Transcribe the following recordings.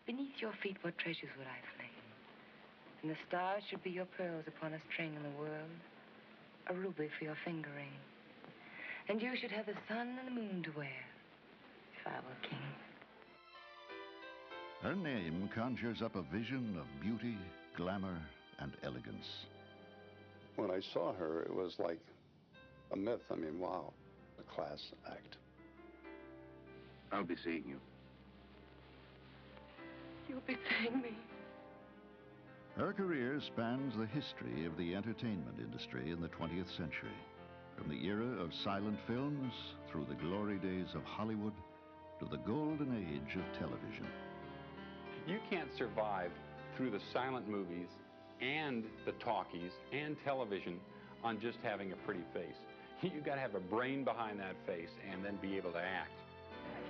Beneath your feet, what treasures would I flame? And the stars should be your pearls upon a string in the world, a ruby for your finger ring. And you should have the sun and the moon to wear, if I were king. Her name conjures up a vision of beauty, glamour, and elegance. When I saw her, it was like a myth. I mean, wow, a class act. I'll be seeing you. You'll be paying me. Her career spans the history of the entertainment industry in the 20th century, from the era of silent films through the glory days of Hollywood to the golden age of television. You can't survive through the silent movies and the talkies and television on just having a pretty face. You've got to have a brain behind that face and then be able to act.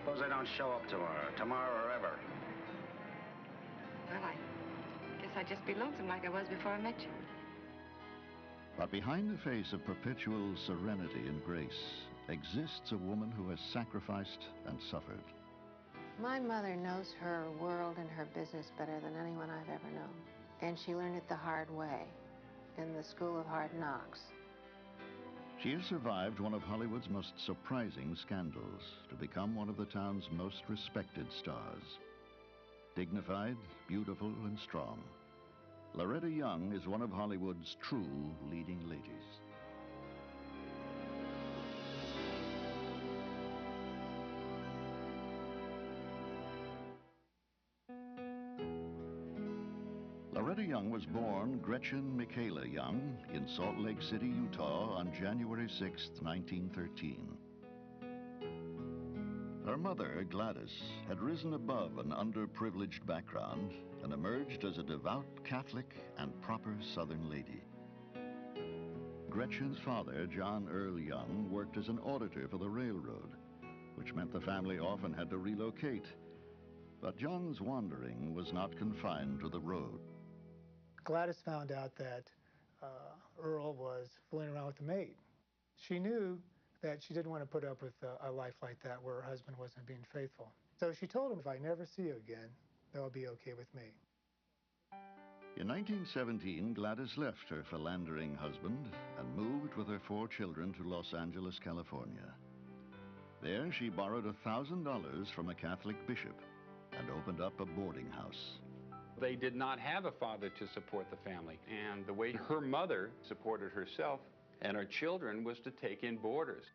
Suppose I don't show up tomorrow or ever. Well, I guess I'd just be lonesome like I was before I met you. But behind the face of perpetual serenity and grace exists a woman who has sacrificed and suffered. My mother knows her world and her business better than anyone I've ever known. And she learned it the hard way, in the school of hard knocks. She has survived one of Hollywood's most surprising scandals to become one of the town's most respected stars. Dignified, beautiful, and strong, Loretta Young is one of Hollywood's true leading ladies. Loretta Young was born Gretchen Michaela Young in Salt Lake City, Utah on January 6, 1913. Her mother, Gladys, had risen above an underprivileged background and emerged as a devout Catholic and proper Southern lady. Gretchen's father, John Earl Young, worked as an auditor for the railroad, which meant the family often had to relocate. But John's wandering was not confined to the road. Gladys found out that Earl was fooling around with a maid. She knew that she didn't want to put up with a life like that where her husband wasn't being faithful. So she told him, if I never see you again, that'll be okay with me. In 1917, Gladys left her philandering husband and moved with her 4 children to Los Angeles, California. There, she borrowed $1,000 from a Catholic bishop and opened up a boarding house. They did not have a father to support the family, and the way her mother supported herself and her children was to take in boarders.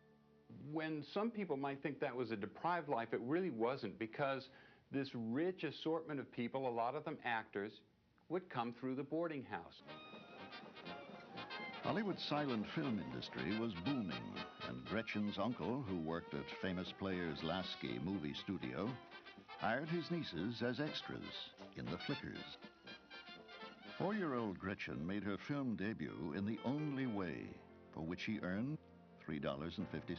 When some people might think that was a deprived life, it really wasn't, because this rich assortment of people, a lot of them actors, would come through the boarding house. Hollywood's silent film industry was booming, and Gretchen's uncle, who worked at famous Players Lasky movie studio, hired his nieces as extras in the flickers. 4-year-old Gretchen made her film debut in The Only Way, for which she earned $3.50.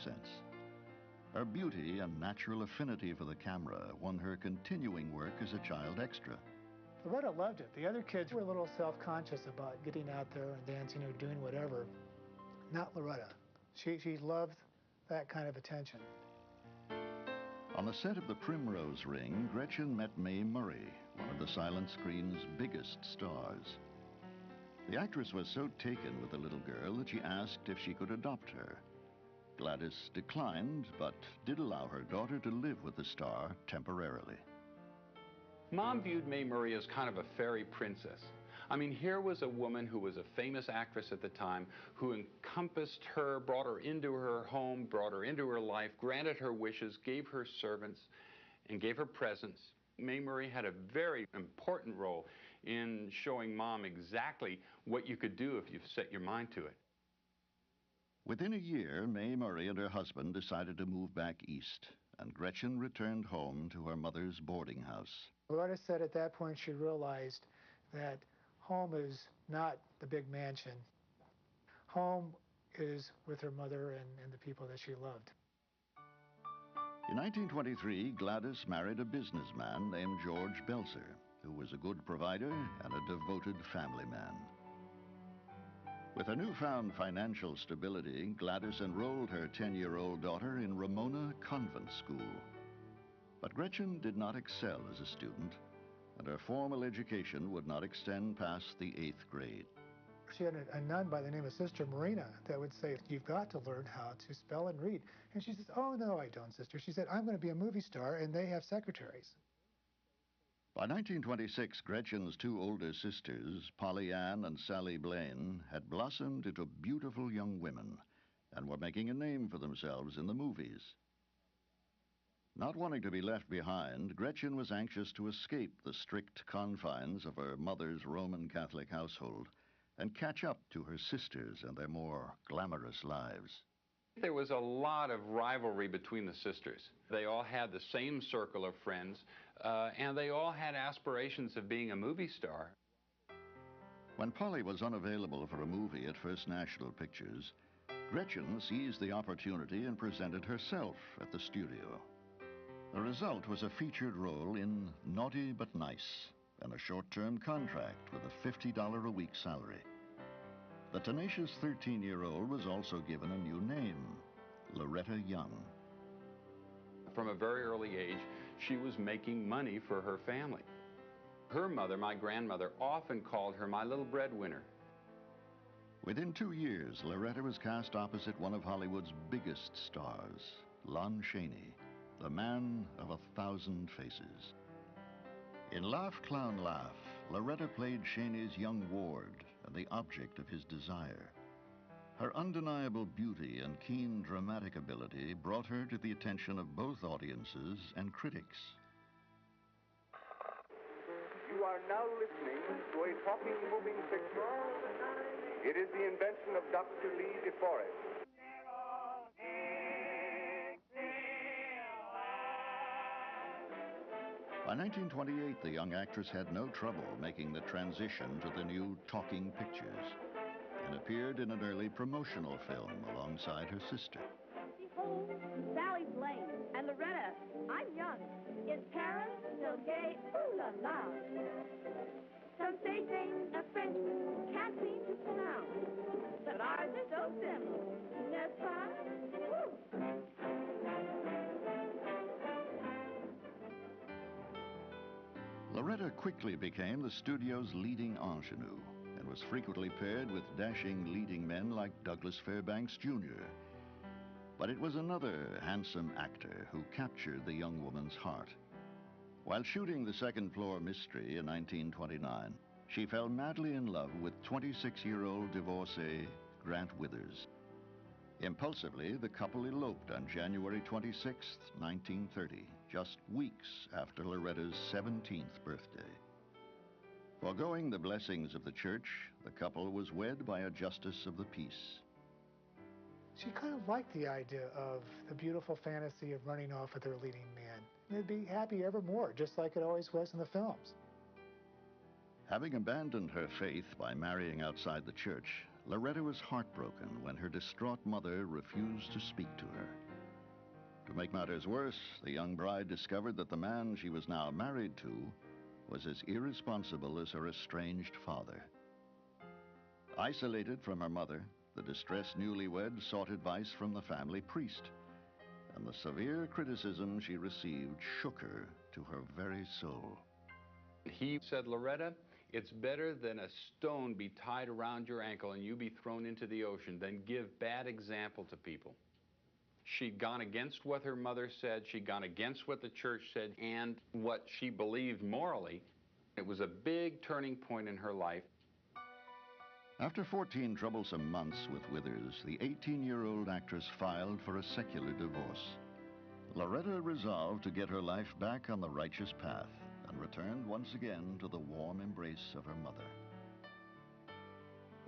Her beauty and natural affinity for the camera won her continuing work as a child extra. Loretta loved it. The other kids were a little self-conscious about getting out there and dancing or doing whatever. Not Loretta. She loved that kind of attention. On the set of The Primrose Ring, Gretchen met Mae Murray, one of the silent screen's biggest stars. The actress was so taken with the little girl that she asked if she could adopt her. Gladys declined, but did allow her daughter to live with the star temporarily. Mom viewed Mae Murray as kind of a fairy princess. I mean, here was a woman who was a famous actress at the time, who encompassed her, brought her into her home, brought her into her life, granted her wishes, gave her servants, and gave her presents. Mae Murray had a very important role in showing Mom exactly what you could do if you set your mind to it. Within a year, Mae Murray and her husband decided to move back east, and Gretchen returned home to her mother's boarding house. Loretta said at that point she realized that home is not the big mansion. Home is with her mother and the people that she loved. In 1923, Gladys married a businessman named George Belzer, who was a good provider and a devoted family man. With her newfound financial stability, Gladys enrolled her 10-year-old daughter in Ramona Convent School. But Gretchen did not excel as a student. and her formal education would not extend past the 8th grade. She had a nun by the name of Sister Marina that would say, "You've got to learn how to spell and read." And she says, "Oh, no, I don't, sister." She said, "I'm going to be a movie star, and they have secretaries." By 1926, Gretchen's two older sisters, Polly Ann and Sally Blaine, had blossomed into beautiful young women and were making a name for themselves in the movies. Not wanting to be left behind, Gretchen was anxious to escape the strict confines of her mother's Roman Catholic household and catch up to her sisters and their more glamorous lives. There was a lot of rivalry between the sisters. They all had the same circle of friends, and they all had aspirations of being a movie star. When Polly was unavailable for a movie at First National Pictures, Gretchen seized the opportunity and presented herself at the studio. The result was a featured role in Naughty But Nice and a short-term contract with a $50 a week salary. The tenacious 13-year-old was also given a new name, Loretta Young. From a very early age, she was making money for her family. Her mother, my grandmother, often called her my little breadwinner. Within 2 years, Loretta was cast opposite one of Hollywood's biggest stars, Lon Chaney, the man of 1,000 faces. In Laugh, Clown, Laugh, Loretta played Chaney's young ward and the object of his desire. Her undeniable beauty and keen dramatic ability brought her to the attention of both audiences and critics. You are now listening to a talking moving picture. It is the invention of Dr. Lee DeForest. By 1928, the young actress had no trouble making the transition to the new talking pictures and appeared in an early promotional film alongside her sister. Behold, Sally Blaine and Loretta, I'm young. Is Paris still gay? Ooh la la. Some say things a Frenchman can't seem to pronounce, but ours are so simple, n'est-ce pas? Woo. Loretta quickly became the studio's leading ingenue and was frequently paired with dashing leading men like Douglas Fairbanks Jr. But it was another handsome actor who captured the young woman's heart. While shooting The Second Floor Mystery in 1929, she fell madly in love with 26-year-old divorcee Grant Withers. Impulsively, the couple eloped on January 26, 1930, just weeks after Loretta's 17th birthday. Foregoing the blessings of the church, the couple was wed by a justice of the peace. She kind of liked the idea of the beautiful fantasy of running off with her leading man. They'd be happy evermore, just like it always was in the films. Having abandoned her faith by marrying outside the church, Loretta was heartbroken when her distraught mother refused to speak to her. To make matters worse, the young bride discovered that the man she was now married to was as irresponsible as her estranged father. Isolated from her mother, the distressed newlywed sought advice from the family priest, and the severe criticism she received shook her to her very soul. He said, Loretta, it's better than a stone be tied around your ankle and you be thrown into the ocean than give bad example to people. She'd gone against what her mother said, she'd gone against what the church said, and what she believed morally. It was a big turning point in her life. After 14 troublesome months with Withers, the 18-year-old actress filed for a secular divorce. Loretta resolved to get her life back on the righteous path and returned once again to the warm embrace of her mother.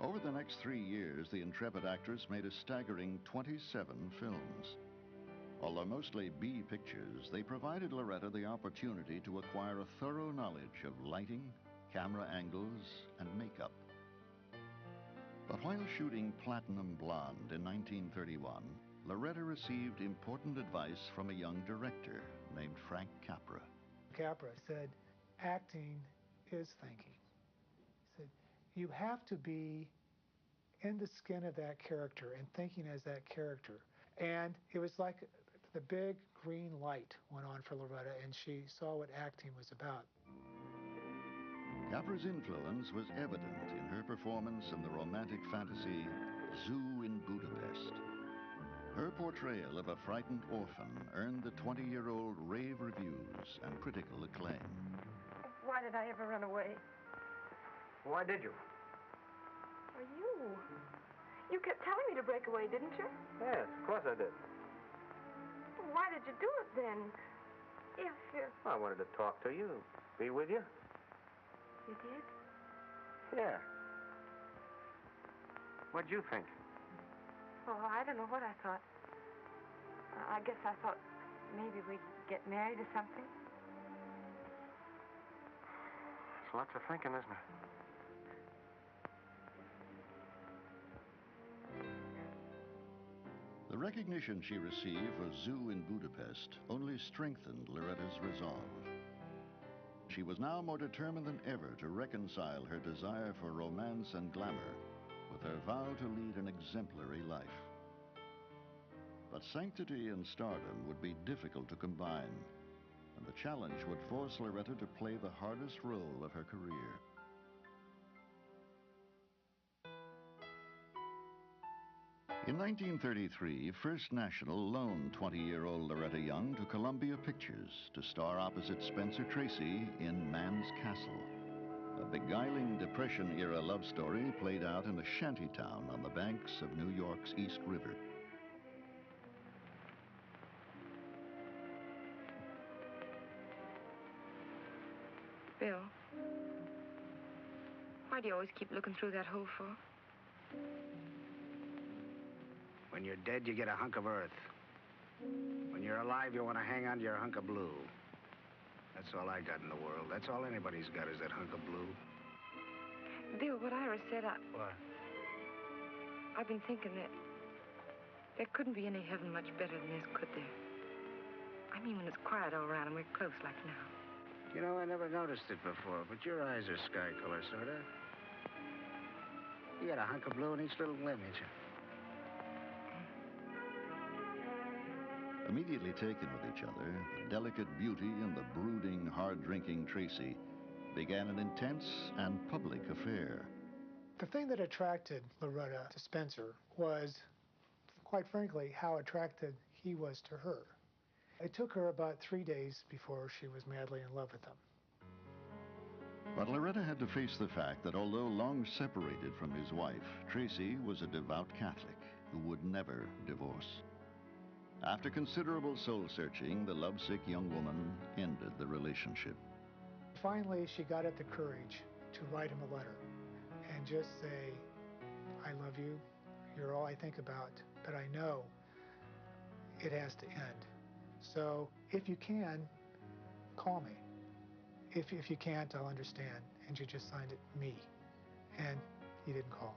Over the next 3 years, the intrepid actress made a staggering 27 films. Although mostly B pictures, they provided Loretta the opportunity to acquire a thorough knowledge of lighting, camera angles, and makeup. But while shooting Platinum Blonde in 1931, Loretta received important advice from a young director named Frank Capra. Capra said, acting is thinking. He said, you have to be in the skin of that character and thinking as that character. And it was like the big green light went on for Loretta, and she saw what acting was about. Capra's influence was evident in her performance in the romantic fantasy Zoo in Budapest. Her portrayal of a frightened orphan earned the 20-year-old rave reviews and critical acclaim. Why did I ever run away? Why did you? For you. You kept telling me to break away, didn't you? Yes, of course I did. Why did you do it then? If you... I wanted to talk to you, be with you. You did? Yeah. What'd you think? Oh, I don't know what I thought. I guess I thought maybe we'd get married or something. It's lots of thinking, isn't it? The recognition she received for Zoo in Budapest only strengthened Loretta's resolve. She was now more determined than ever to reconcile her desire for romance and glamour with her vow to lead an exemplary life. But sanctity and stardom would be difficult to combine, and the challenge would force Loretta to play the hardest role of her career. In 1933, First National loaned 20-year-old Loretta Young to Columbia Pictures to star opposite Spencer Tracy in Man's Castle, a beguiling Depression-era love story played out in a shanty town on the banks of New York's East River. Bill, why do you always keep looking through that hole for? When you're dead, you get a hunk of earth. When you're alive, you want to hang on to your hunk of blue. That's all I got in the world. That's all anybody's got is that hunk of blue. Bill, what Ira said, What? I've been thinking that there couldn't be any heaven much better than this, could there? I mean, when it's quiet all around and we're close like now. You know, I never noticed it before, but your eyes are sky color, sort of. You got a hunk of blue in each little limb, ain't you? Immediately taken with each other, the delicate beauty and the brooding, hard-drinking Tracy began an intense and public affair. The thing that attracted Loretta to Spencer was, quite frankly, how attracted he was to her. It took her about 3 days before she was madly in love with him. But Loretta had to face the fact that although long separated from his wife, Tracy was a devout Catholic who would never divorce. After considerable soul-searching, the lovesick young woman ended the relationship. Finally, she got up the courage to write him a letter and just say, I love you, you're all I think about, but I know it has to end. So if you can, call me. If you can't, I'll understand. And she just signed it, me. And he didn't call.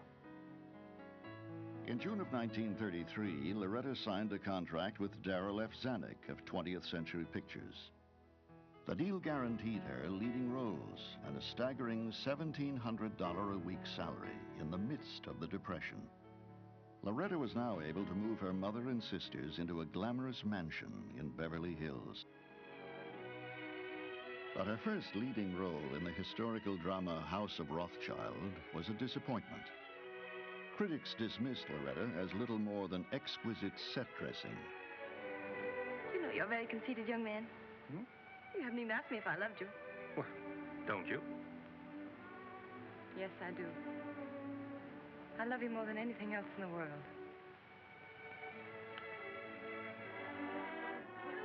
In June of 1933, Loretta signed a contract with Darrell F. Zanuck of 20th Century Pictures. The deal guaranteed her leading roles and a staggering $1,700 a week salary in the midst of the Depression. Loretta was now able to move her mother and sisters into a glamorous mansion in Beverly Hills. But her first leading role in the historical drama House of Rothschild was a disappointment. Critics dismissed Loretta as little more than exquisite set dressing. You know, you're a very conceited young man. Hmm? You haven't even asked me if I loved you. Well, don't you? Yes, I do. I love you more than anything else in the world.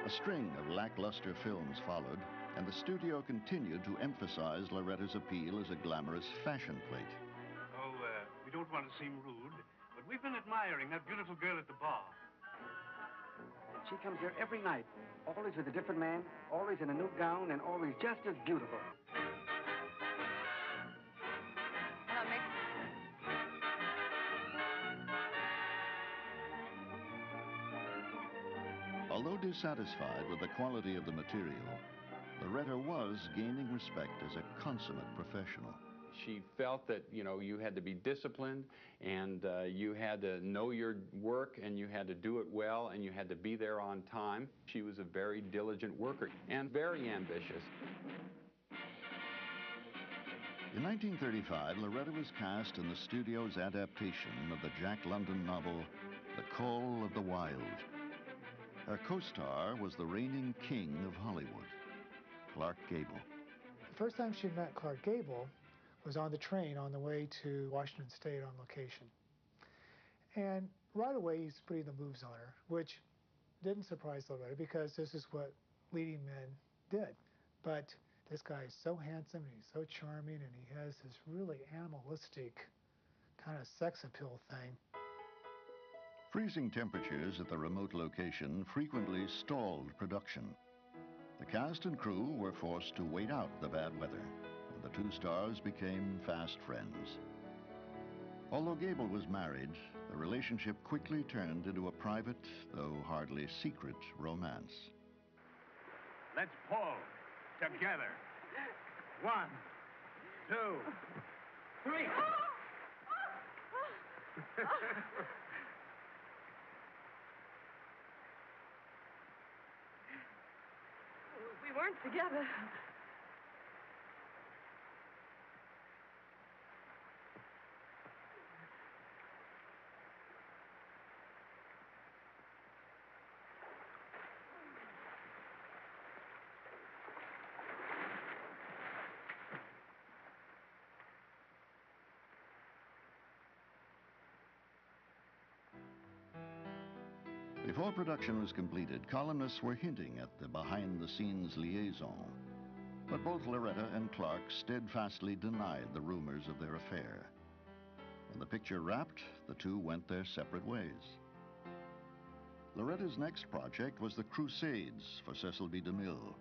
A string of lackluster films followed, and the studio continued to emphasize Loretta's appeal as a glamorous fashion plate. Oh, we don't want to seem rude, but we've been admiring that beautiful girl at the bar. She comes here every night, always with a different man, always in a new gown, and always just as beautiful. Hello, Mick. Although dissatisfied with the quality of the material, Loretta was gaining respect as a consummate professional. She felt that, you know, you had to be disciplined and you had to know your work and you had to do it well and you had to be there on time. She was a very diligent worker and very ambitious. In 1935, Loretta was cast in the studio's adaptation of the Jack London novel, The Call of the Wild. Her co-star was the reigning king of Hollywood, Clark Gable. The first time she met Clark Gable was on the train on the way to Washington State on location. And right away, he's putting the moves on her, which didn't surprise Loretta because this is what leading men did. But this guy is so handsome, and he's so charming, and he has this really animalistic kind of sex appeal thing. Freezing temperatures at the remote location frequently stalled production. The cast and crew were forced to wait out the bad weather, and the two stars became fast friends. Although Gable was married, the relationship quickly turned into a private, though hardly secret, romance. Let's pull together. 1, 2, 3. We weren't together. Before production was completed, columnists were hinting at the behind-the-scenes liaison. But both Loretta and Clark steadfastly denied the rumors of their affair. When the picture wrapped, the two went their separate ways. Loretta's next project was the Crusades for Cecil B. DeMille,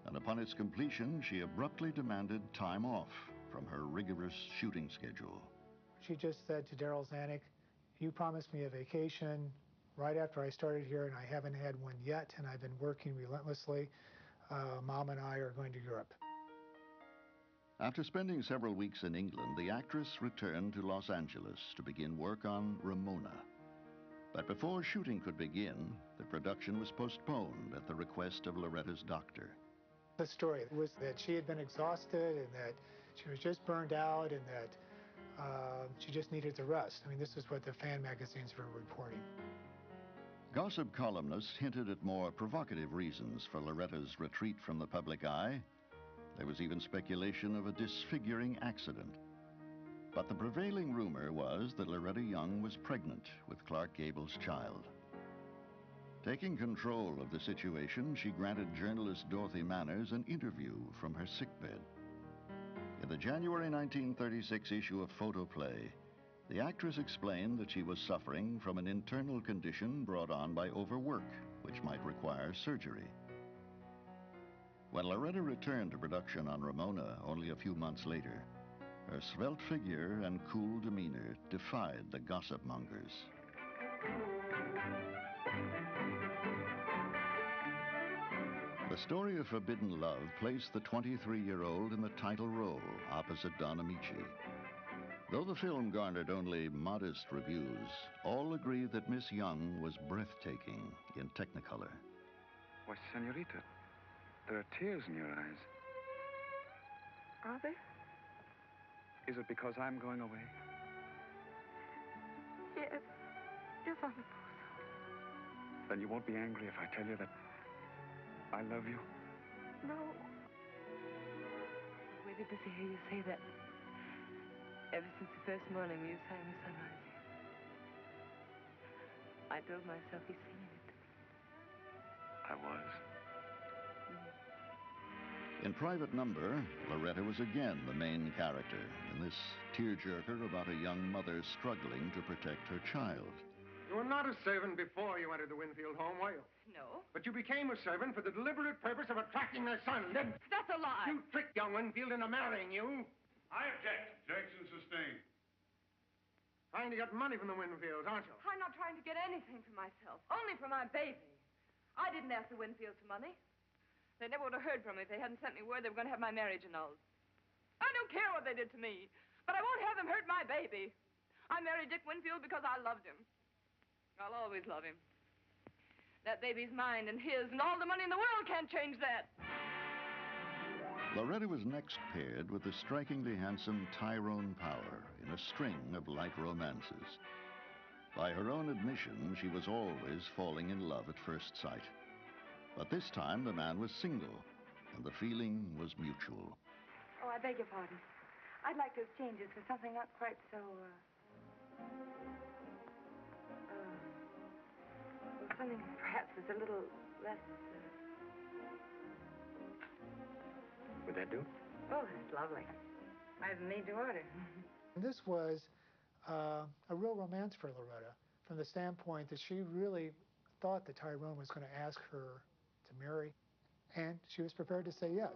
and upon its completion, she abruptly demanded time off from her rigorous shooting schedule. She just said to Darryl Zanuck, "You promised me a vacation right after I started here, and I haven't had one yet, and I've been working relentlessly. Mom and I are going to Europe." After spending several weeks in England, the actress returned to Los Angeles to begin work on Ramona. But before shooting could begin, the production was postponed at the request of Loretta's doctor. The story was that she had been exhausted and that she was just burned out and that she just needed to rest. I mean, this is what the fan magazines were reporting. Gossip columnists hinted at more provocative reasons for Loretta's retreat from the public eye. There was even speculation of a disfiguring accident. But the prevailing rumor was that Loretta Young was pregnant with Clark Gable's child. Taking control of the situation, she granted journalist Dorothy Manners an interview from her sickbed. In the January 1936 issue of Photoplay, the actress explained that she was suffering from an internal condition brought on by overwork, which might require surgery. When Loretta returned to production on Ramona only a few months later, her svelte figure and cool demeanor defied the gossip mongers. The story of Forbidden Love placed the 23-year-old in the title role opposite Don Amici. Though the film garnered only modest reviews, all agreed that Miss Young was breathtaking in Technicolor. Why, Senorita, there are tears in your eyes. Are they? Is it because I'm going away? Yes. Yes, I suppose so. Then you won't be angry if I tell you that I love you? No. I waited to hear you say that ever since the first morning you sang the sunrise here. I told myself he's singing it to me. I was. In Private Number, Loretta was again the main character in this tearjerker about a young mother struggling to protect her child. You were not a servant before you entered the Winfield home, were you? No. But you became a servant for the deliberate purpose of attracting their son, didn't you? That's a lie. You tricked young Winfield into marrying you. I object. Objection sustained. Trying to get money from the Winfields, aren't you? I'm not trying to get anything for myself, only for my baby. I didn't ask the Winfields for money. They never would have heard from me if they hadn't sent me word they were going to have my marriage annulled. I don't care what they did to me, but I won't have them hurt my baby. I married Dick Winfield because I loved him. I'll always love him. That baby's mine and his, and all the money in the world can't change that. Loretta was next paired with the strikingly handsome Tyrone Power in a string of light romances. By her own admission, she was always falling in love at first sight. But this time, the man was single, and the feeling was mutual. Oh, I beg your pardon. I'd like to exchange this for something not quite so, well, something perhaps that's a little less, Would that do? Oh, that's lovely. I've made to order. This was a real romance for Loretta, from the standpoint that she really thought that Tyrone was going to ask her to marry, and she was prepared to say yes.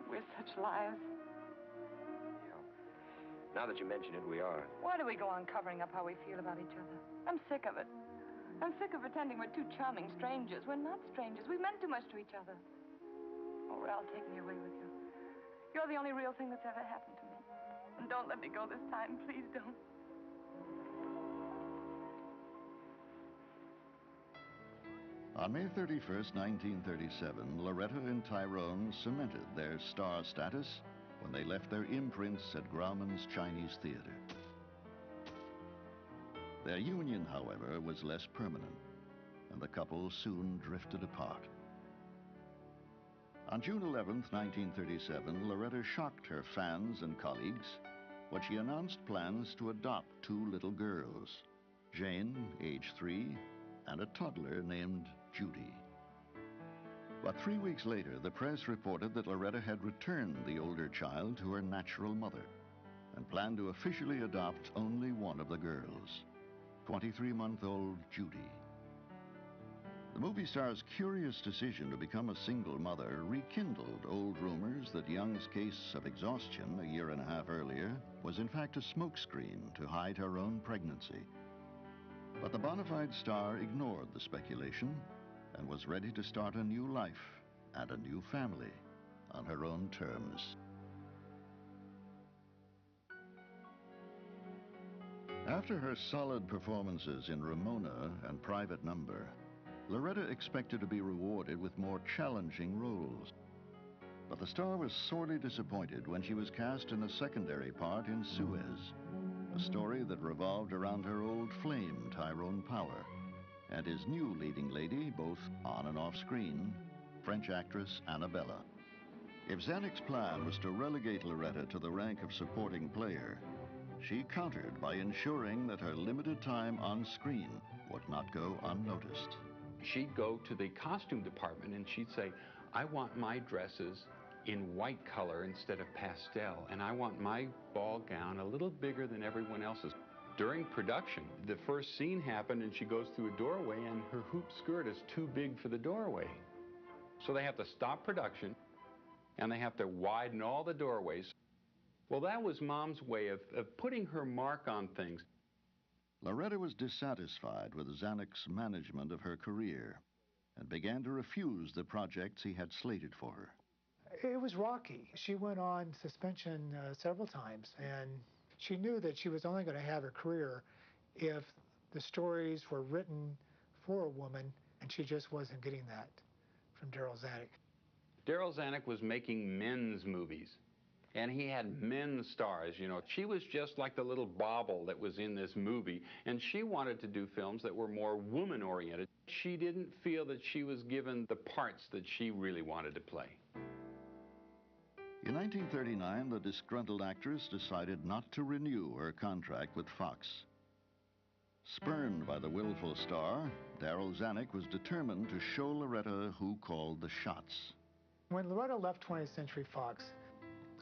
We're such liars. Now that you mention it, we are. Why do we go on covering up how we feel about each other? I'm sick of it. I'm sick of pretending we're two charming strangers. We're not strangers. We meant too much to each other. Oh, Ralph, take me away with you. You're the only real thing that's ever happened to me. And don't let me go this time. Please don't. On May 31st, 1937, Loretta and Tyrone cemented their star status when they left their imprints at Grauman's Chinese Theater. Their union, however, was less permanent, and the couple soon drifted apart. On June 11th, 1937, Loretta shocked her fans and colleagues when she announced plans to adopt two little girls, Jane, age 3, and a toddler named Judy. But 3 weeks later, the press reported that Loretta had returned the older child to her natural mother and planned to officially adopt only one of the girls, 23-month-old Judy. The movie star's curious decision to become a single mother rekindled old rumors that Young's case of exhaustion a year and a half earlier was in fact a smokescreen to hide her own pregnancy. But the bona fide star ignored the speculation and was ready to start a new life and a new family on her own terms. After her solid performances in Ramona and Private Number, Loretta expected to be rewarded with more challenging roles. But the star was sorely disappointed when she was cast in a secondary part in Suez, a story that revolved around her old flame, Tyrone Power, and his new leading lady, both on and off screen, French actress Annabella. If Zanuck's plan was to relegate Loretta to the rank of supporting player, she countered by ensuring that her limited time on screen would not go unnoticed. She'd go to the costume department and she'd say, I want my dresses in white color instead of pastel, and I want my ball gown a little bigger than everyone else's. During production, the first scene happened and she goes through a doorway and her hoop skirt is too big for the doorway. So they have to stop production and they have to widen all the doorways. Well, that was Mom's way of putting her mark on things. Loretta was dissatisfied with Zanuck's management of her career and began to refuse the projects he had slated for her. It was rocky. She went on suspension several times, and she knew that she was only going to have a career if the stories were written for a woman, and she just wasn't getting that from Darryl Zanuck. Darryl Zanuck was making men's movies, and he had men's stars, you know. She was just like the little bauble that was in this movie, and she wanted to do films that were more woman-oriented. She didn't feel that she was given the parts that she really wanted to play. In 1939, the disgruntled actress decided not to renew her contract with Fox. Spurned by the willful star, Darryl Zanuck was determined to show Loretta who called the shots. When Loretta left 20th Century Fox,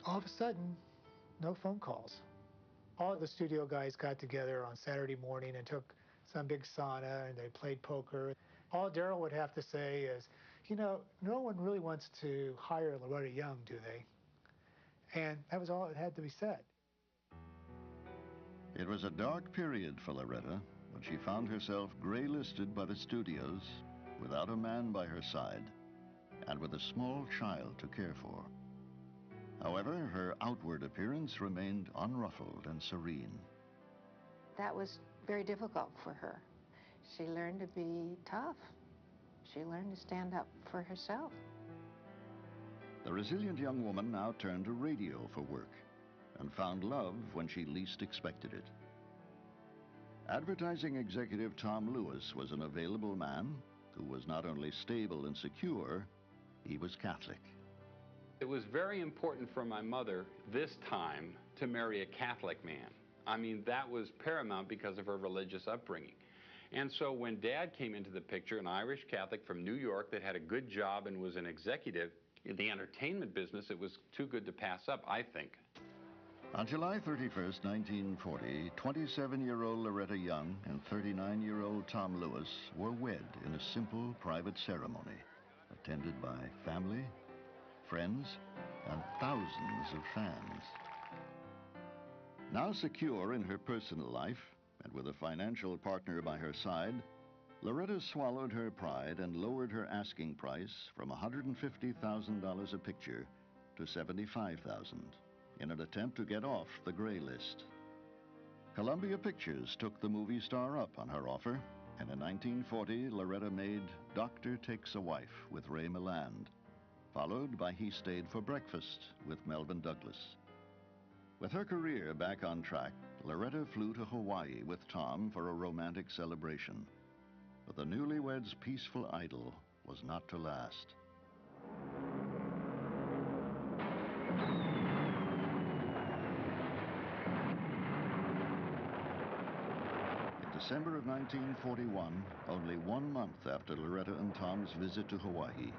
all of a sudden, no phone calls. All the studio guys got together on Saturday morning and took some big sauna and they played poker. All Darryl would have to say is, you know, no one really wants to hire Loretta Young, do they? And that was all that had to be said. It was a dark period for Loretta when she found herself gray-listed by the studios, without a man by her side, and with a small child to care for. However, her outward appearance remained unruffled and serene. That was very difficult for her. She learned to be tough. She learned to stand up for herself. The resilient young woman now turned to radio for work and found love when she least expected it. Advertising executive Tom Lewis was an available man who was not only stable and secure, he was Catholic. It was very important for my mother this time to marry a Catholic man. I mean, that was paramount because of her religious upbringing. And so when Dad came into the picture, an Irish Catholic from New York that had a good job and was an executive in the entertainment business, it was too good to pass up, I think. On July 31st, 1940, 27-year-old Loretta Young and 39-year-old Tom Lewis were wed in a simple private ceremony, attended by family, friends, and thousands of fans. Now secure in her personal life, and with a financial partner by her side, Loretta swallowed her pride and lowered her asking price from $150,000 a picture to $75,000 in an attempt to get off the gray list. Columbia Pictures took the movie star up on her offer, and in 1940, Loretta made Doctor Takes a Wife with Ray Milland, followed by He Stayed for Breakfast with Melvyn Douglas. With her career back on track, Loretta flew to Hawaii with Tom for a romantic celebration. But the newlyweds' peaceful idyll was not to last. In December of 1941, only 1 month after Loretta and Tom's visit to Hawaii,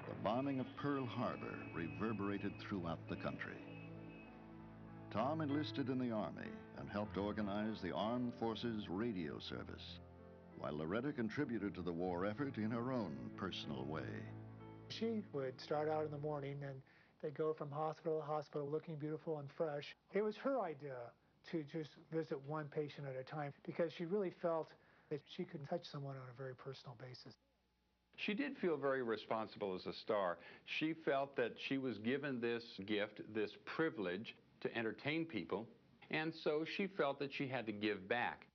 the bombing of Pearl Harbor reverberated throughout the country. Tom enlisted in the Army and helped organize the Armed Forces radio service, while Loretta contributed to the war effort in her own personal way. She would start out in the morning and they'd go from hospital to hospital looking beautiful and fresh. It was her idea to just visit one patient at a time because she really felt that she could touch someone on a very personal basis. She did feel very responsible as a star. She felt that she was given this gift, this privilege to entertain people, and so she felt that she had to give back.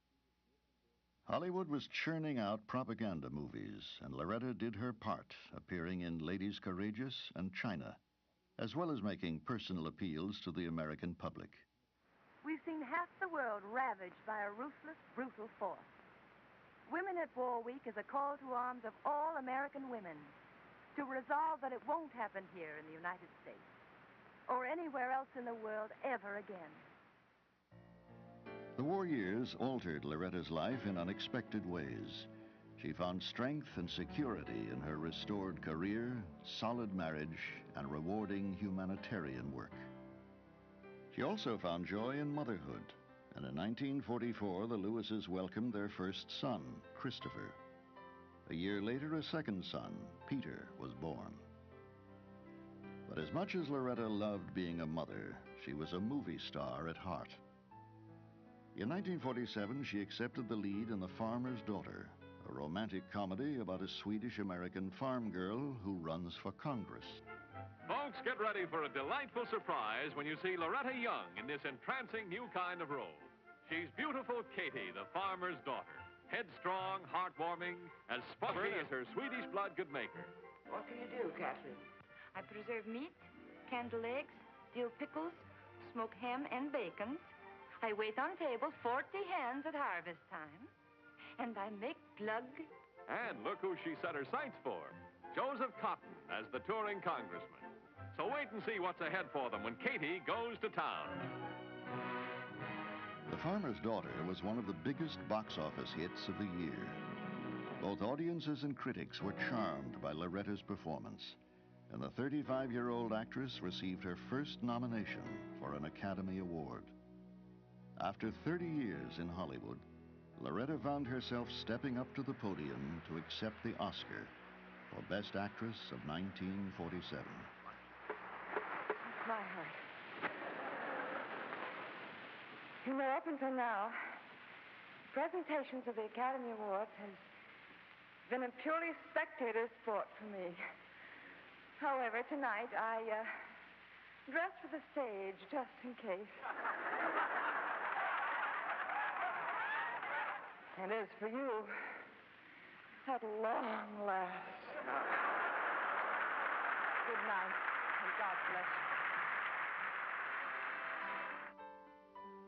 Hollywood was churning out propaganda movies, and Loretta did her part, appearing in Ladies Courageous and China, as well as making personal appeals to the American public. We've seen half the world ravaged by a ruthless, brutal force. Women at War Week is a call to arms of all American women to resolve that it won't happen here in the United States or anywhere else in the world ever again. The war years altered Loretta's life in unexpected ways. She found strength and security in her restored career, solid marriage, and rewarding humanitarian work. She also found joy in motherhood, and in 1944, the Lewises welcomed their first son, Christopher. A year later, a second son, Peter, was born. But as much as Loretta loved being a mother, she was a movie star at heart. In 1947, she accepted the lead in The Farmer's Daughter, a romantic comedy about a Swedish-American farm girl who runs for Congress. Folks, get ready for a delightful surprise when you see Loretta Young in this entrancing new kind of role. She's beautiful Katie, the farmer's daughter. Headstrong, heartwarming, as spunky as her Swedish blood could make her. What can you do, Catherine? I preserve meat, candle eggs, dill pickles, smoke ham and bacon. I wait on table 40 hands at harvest time. And I make plug. And look who she set her sights for. Joseph Cotton as the touring congressman. So wait and see what's ahead for them when Katie goes to town. The Farmer's Daughter was one of the biggest box office hits of the year. Both audiences and critics were charmed by Loretta's performance, and the 35-year-old actress received her first nomination for an Academy Award. After 30 years in Hollywood, Loretta found herself stepping up to the podium to accept the Oscar for Best Actress of 1947. My heart. You know, up until now, presentations of the Academy Awards has been a purely spectator sport for me. However, tonight I dressed for the stage just in case. And as for you, at long last. Good night, and God bless you.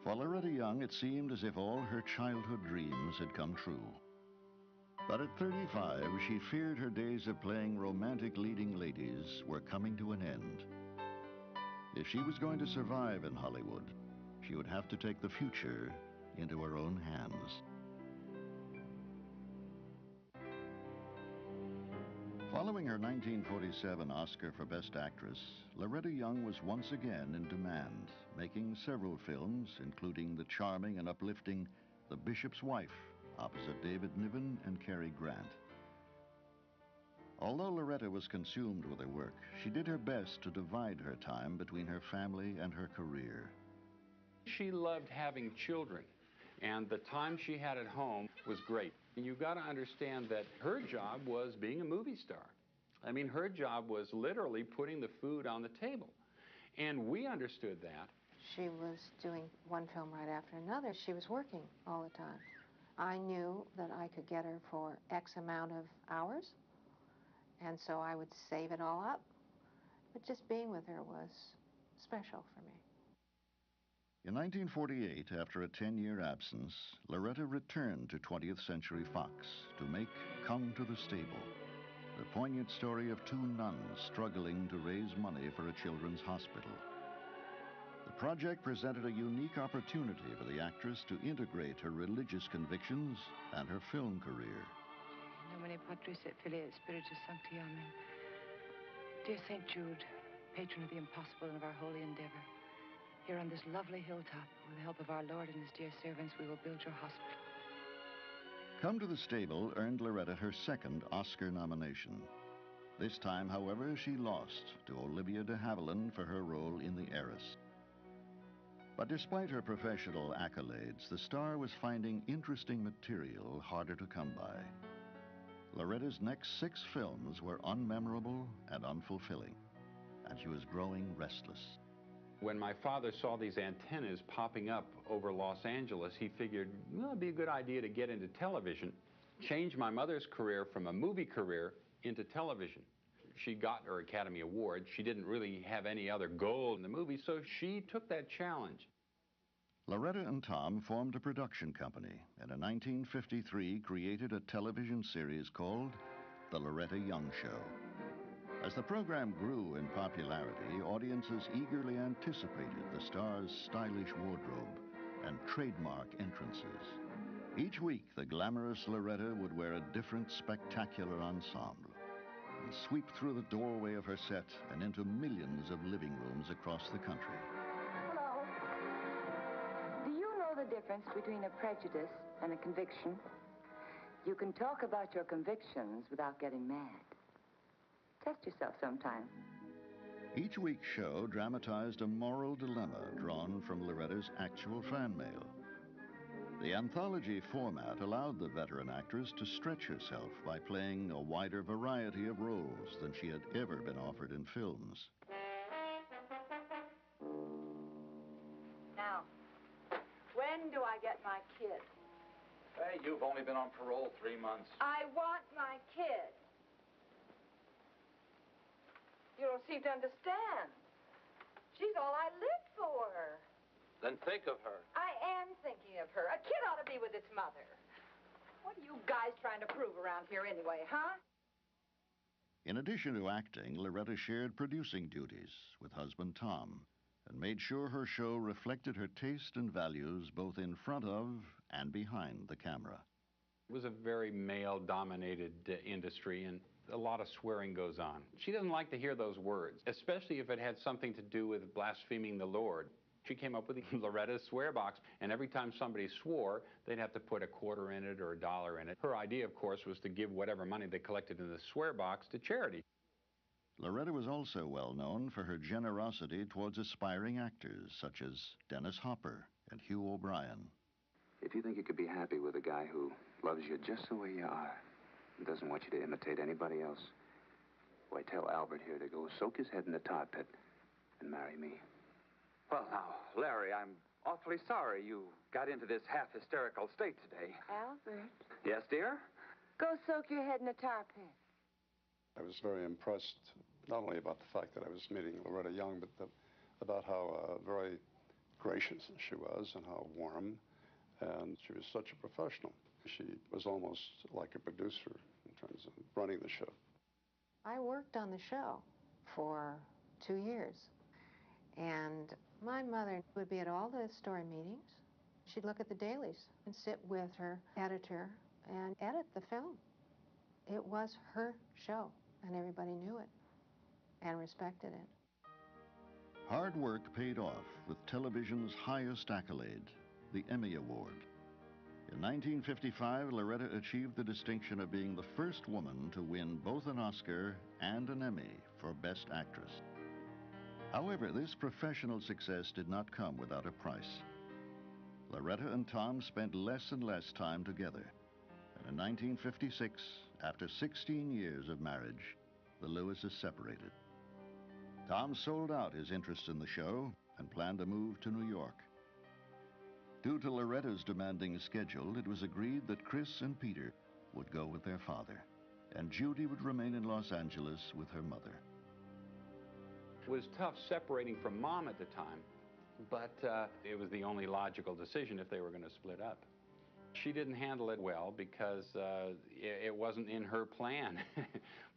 For Loretta Young, it seemed as if all her childhood dreams had come true. But at 35, she feared her days of playing romantic leading ladies were coming to an end. If she was going to survive in Hollywood, she would have to take the future into her own hands. Following her 1947 Oscar for Best Actress, Loretta Young was once again in demand, making several films, including the charming and uplifting The Bishop's Wife, opposite David Niven and Cary Grant. Although Loretta was consumed with her work, she did her best to divide her time between her family and her career. She loved having children, and the time she had at home was great. And you've got to understand that her job was being a movie star. I mean, her job was literally putting the food on the table. And we understood that. She was doing one film right after another. She was working all the time. I knew that I could get her for X amount of hours, and so I would save it all up. But just being with her was special for me. In 1948, after a 10-year absence, Loretta returned to 20th Century Fox to make Come to the Stable, the poignant story of two nuns struggling to raise money for a children's hospital. The project presented a unique opportunity for the actress to integrate her religious convictions and her film career. Nomine Patris et Filii et Spiritus Sancti, Amen. Dear St. Jude, patron of the impossible and of our holy endeavor, here on this lovely hilltop, with the help of our Lord and his dear servants, we will build your hospital. Come to the Stable earned Loretta her second Oscar nomination. This time, however, she lost to Olivia de Havilland for her role in The Heiress. But despite her professional accolades, the star was finding interesting material harder to come by. Loretta's next 6 films were unmemorable and unfulfilling, and she was growing restless. When my father saw these antennas popping up over Los Angeles, he figured, well, it'd be a good idea to get into television, change my mother's career from a movie career into television. She got her Academy Award. She didn't really have any other goal in the movie, so she took that challenge. Loretta and Tom formed a production company and in 1953 created a television series called The Loretta Young Show. As the program grew in popularity, audiences eagerly anticipated the star's stylish wardrobe and trademark entrances. Each week, the glamorous Loretta would wear a different spectacular ensemble and sweep through the doorway of her set and into millions of living rooms across the country. Hello. Do you know the difference between a prejudice and a conviction? You can talk about your convictions without getting mad. Test yourself sometime. Each week's show dramatized a moral dilemma drawn from Loretta's actual fan mail. The anthology format allowed the veteran actress to stretch herself by playing a wider variety of roles than she had ever been offered in films. Now, when do I get my kid? Hey, you've only been on parole 3 months. I want my kid. You don't seem to understand. She's all I live for. Then think of her. I am thinking of her. A kid ought to be with its mother. What are you guys trying to prove around here anyway, huh? In addition to acting, Loretta shared producing duties with husband Tom and made sure her show reflected her taste and values both in front of and behind the camera. It was a very male-dominated industry, and a lot of swearing goes on. She doesn't like to hear those words, especially if it had something to do with blaspheming the Lord. She came up with Loretta's swear box, and every time somebody swore, they'd have to put a quarter in it or a dollar in it. Her idea, of course, was to give whatever money they collected in the swear box to charity. Loretta was also well known for her generosity towards aspiring actors such as Dennis Hopper and Hugh O'Brien. If you think you could be happy with a guy who loves you just the way you are and doesn't want you to imitate anybody else, why, tell Albert here to go soak his head in the tar pit and marry me. Well, now, Larry, I'm awfully sorry you got into this half-hysterical state today. Albert, Yes, dear? go soak your head in a tar pit. I was very impressed not only about the fact that I was meeting Loretta Young, but about how very gracious she was and how warm, and she was such a professional. She was almost like a producer in terms of running the show. I worked on the show for 2 years, and my mother would be at all the story meetings. She'd look at the dailies and sit with her editor and edit the film. It was her show, and everybody knew it and respected it. Hard work paid off with television's highest accolade, the Emmy Award. In 1955, Loretta achieved the distinction of being the first woman to win both an Oscar and an Emmy for Best Actress. However, this professional success did not come without a price. Loretta and Tom spent less and less time together. And in 1956, after 16 years of marriage, the Lewises separated. Tom sold out his interest in the show and planned to move to New York. Due to Loretta's demanding schedule, it was agreed that Chris and Peter would go with their father, and Judy would remain in Los Angeles with her mother. It was tough separating from Mom at the time, but it was the only logical decision if they were going to split up. She didn't handle it well because it wasn't in her plan.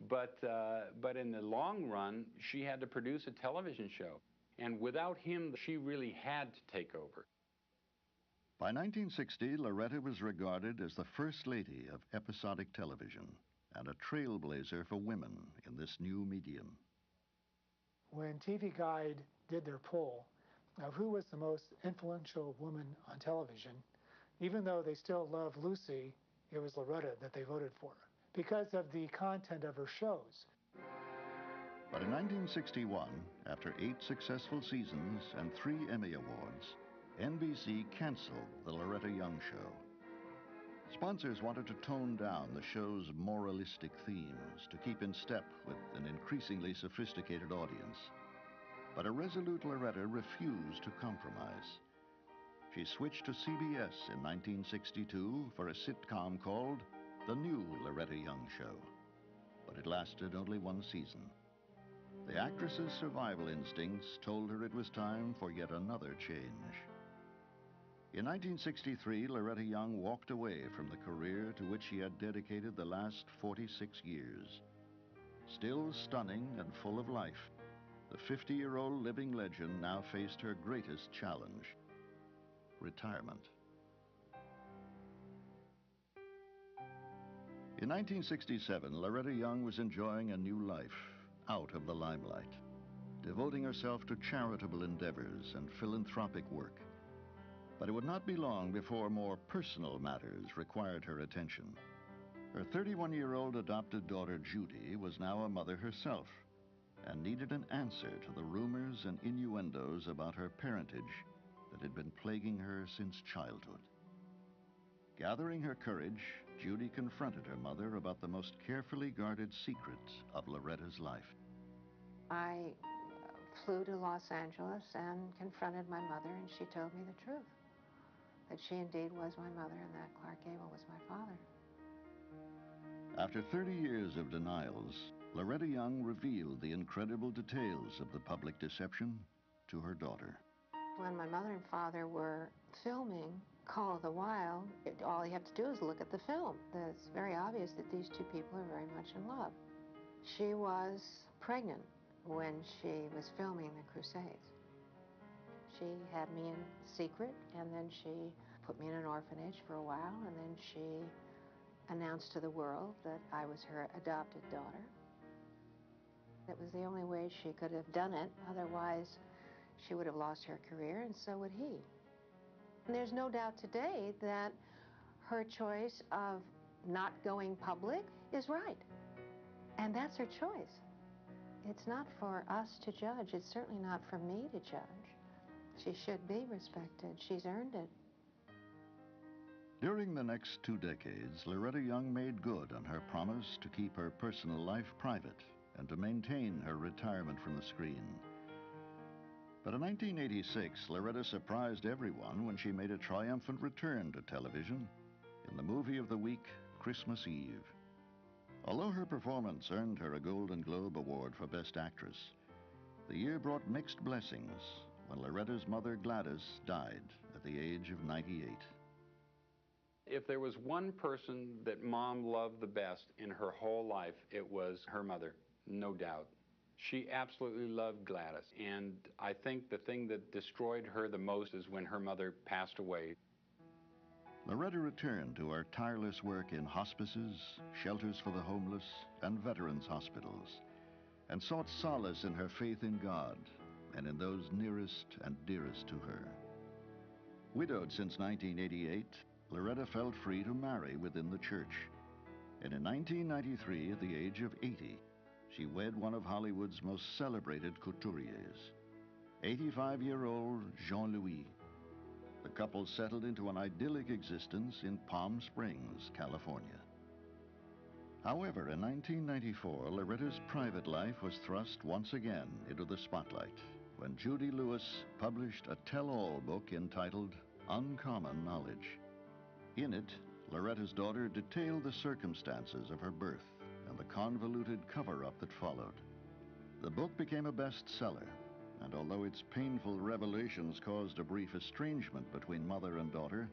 but in the long run, she had to produce a television show. And without him, she really had to take over. By 1960, Loretta was regarded as the first lady of episodic television and a trailblazer for women in this new medium. When TV Guide did their poll of who was the most influential woman on television, even though they still loved Lucy, it was Loretta that they voted for because of the content of her shows. But in 1961, after 8 successful seasons and 3 Emmy Awards, NBC canceled the Loretta Young show. Sponsors wanted to tone down the show's moralistic themes to keep in step with an increasingly sophisticated audience. But a resolute Loretta refused to compromise. She switched to CBS in 1962 for a sitcom called The New Loretta Young Show. But it lasted only 1 season. The actress's survival instincts told her it was time for yet another change. In 1963, Loretta Young walked away from the career to which she had dedicated the last 46 years. Still stunning and full of life, the 50-year-old living legend now faced her greatest challenge: retirement. In 1967, Loretta Young was enjoying a new life out of the limelight, devoting herself to charitable endeavors and philanthropic work. But it would not be long before more personal matters required her attention. Her 31-year-old adopted daughter, Judy, was now a mother herself and needed an answer to the rumors and innuendos about her parentage that had been plaguing her since childhood. Gathering her courage, Judy confronted her mother about the most carefully guarded secrets of Loretta's life. I flew to Los Angeles and confronted my mother, and she told me the truth, that she indeed was my mother and that Clark Gable was my father. After 30 years of denials, Loretta Young revealed the incredible details of the public deception to her daughter. When my mother and father were filming Call of the Wild, all you have to do is look at the film. It's very obvious that these two people are very much in love. She was pregnant when she was filming the Crusades. She had me in secret, and then she put me in an orphanage for a while, and then she announced to the world that I was her adopted daughter. It was the only way she could have done it. Otherwise, she would have lost her career, and so would he. And there's no doubt today that her choice of not going public is right. And that's her choice. It's not for us to judge. It's certainly not for me to judge. She should be respected. She's earned it. During the next 2 decades, Loretta Young made good on her promise to keep her personal life private and to maintain her retirement from the screen. But in 1986, Loretta surprised everyone when she made a triumphant return to television in the movie of the week, Christmas Eve. Although her performance earned her a Golden Globe Award for Best Actress, the year brought mixed blessings when Loretta's mother, Gladys, died at the age of 98. If there was one person that Mom loved the best in her whole life, it was her mother, no doubt. She absolutely loved Gladys, and I think the thing that destroyed her the most is when her mother passed away. Loretta returned to her tireless work in hospices, shelters for the homeless, and veterans' hospitals, and sought solace in her faith in God and in those nearest and dearest to her. Widowed since 1988, Loretta felt free to marry within the church. And in 1993, at the age of 80, she wed one of Hollywood's most celebrated couturiers, 85-year-old Jean-Louis. The couple settled into an idyllic existence in Palm Springs, California. However, in 1994, Loretta's private life was thrust once again into the spotlight when Judy Lewis published a tell-all book entitled Uncommon Knowledge. In it, Loretta's daughter detailed the circumstances of her birth and the convoluted cover-up that followed. The book became a bestseller, and although its painful revelations caused a brief estrangement between mother and daughter,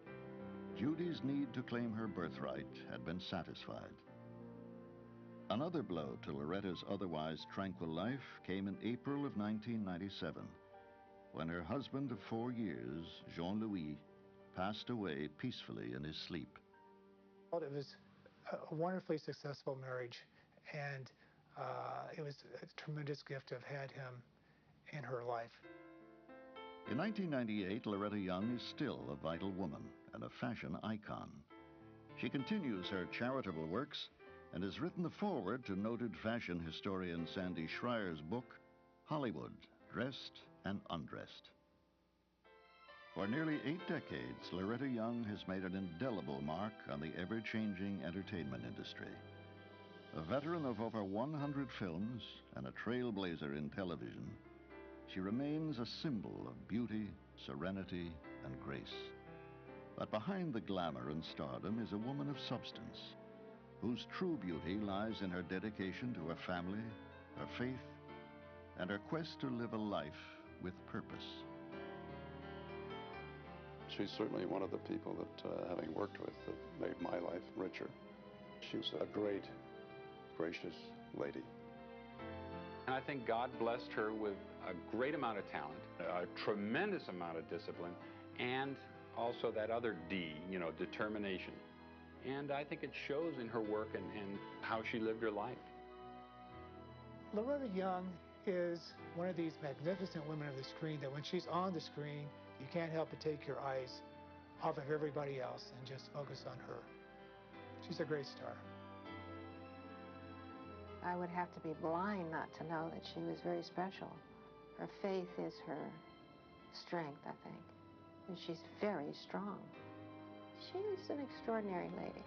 Judy's need to claim her birthright had been satisfied. Another blow to Loretta's otherwise tranquil life came in April of 1997, when her husband of 4 years, Jean-Louis, passed away peacefully in his sleep. It was a wonderfully successful marriage, and it was a tremendous gift to have had him in her life. In 1998, Loretta Young is still a vital woman and a fashion icon. She continues her charitable works and has written the foreword to noted fashion historian Sandy Schreier's book, Hollywood, Dressed and Undressed. For nearly 8 decades, Loretta Young has made an indelible mark on the ever-changing entertainment industry. A veteran of over 100 films and a trailblazer in television, she remains a symbol of beauty, serenity, and grace. But behind the glamour and stardom is a woman of substance, whose true beauty lies in her dedication to her family, her faith, and her quest to live a life with purpose. She's certainly one of the people that, having worked with, that made my life richer. She was a great, gracious lady. And I think God blessed her with a great amount of talent, a tremendous amount of discipline, and also that other D, determination. And I think it shows in her work and how she lived her life. Loretta Young is one of these magnificent women of the screen that when she's on the screen, you can't help but take your eyes off of everybody else and just focus on her. She's a great star. I would have to be blind not to know that she was very special. Her faith is her strength, I think. And she's very strong. She's an extraordinary lady.